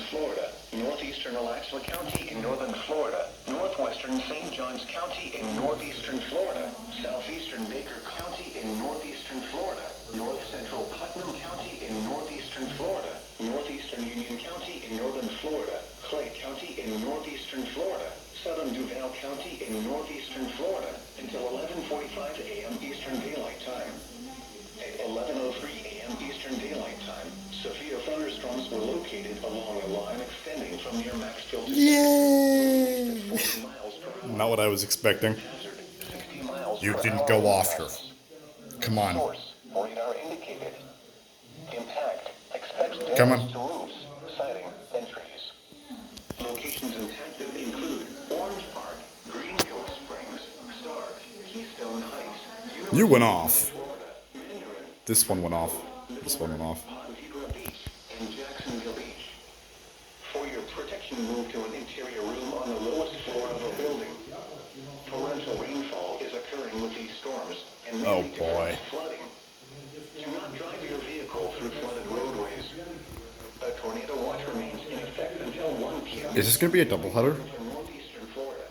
Florida, northeastern Alachua County in northern Florida, northwestern St. Johns County in northeastern Florida, southeastern Baker County in northeastern Florida, north central Putnam County in northeastern Florida, northeastern Union County in northern Florida, Clay County in northeastern Florida, southern Duval County in northeastern Florida until 11:45 a.m. Eastern Daylight Time. At 11:03 a.m. Eastern Daylight Time, severe thunderstorms were located along a line extending from near Maxfield to Yay! 40 miles per hour. Not what I was expecting. Hazard 60 miles You per didn't hour go off gusts. here. Come on. Source, radar indicated. Impact, expects Come damage on. to roofs, siding, and trees. Locations impacted include Orange Park, Green Cove Springs, Stark, Keystone Heights, You went off. Florida, Mandarin, This one went off. This one went off. Pontevedra Beach, and Jacksonville Beach. For your protection, move to an interior room on the lowest floor of a building. Torrential rainfall is occurring with these storms and may Oh, lead to boy. flooding. Do not drive your vehicle through flooded roadways. A tornado watch remains in effect until 1 p.m. Is this going to be a doubleheader? for northeastern Florida.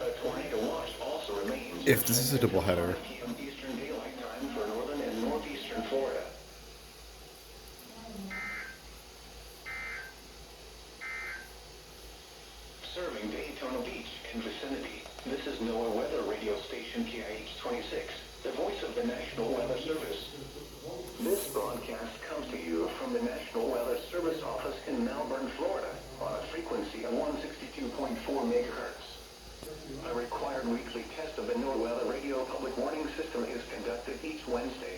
A tornado watch also remains If this is a doubleheader, 5 p.m. Eastern Daylight Time for northern and northeastern Florida. Serving Daytona Beach and vicinity, this is NOAA Weather Radio Station KIH 26, the voice of the National Weather Service. This broadcast comes to you from the National Weather Service office in Melbourne, Florida, on a frequency of 162.4 megahertz. A required weekly test of the NOAA Weather Radio public warning system is conducted each Wednesday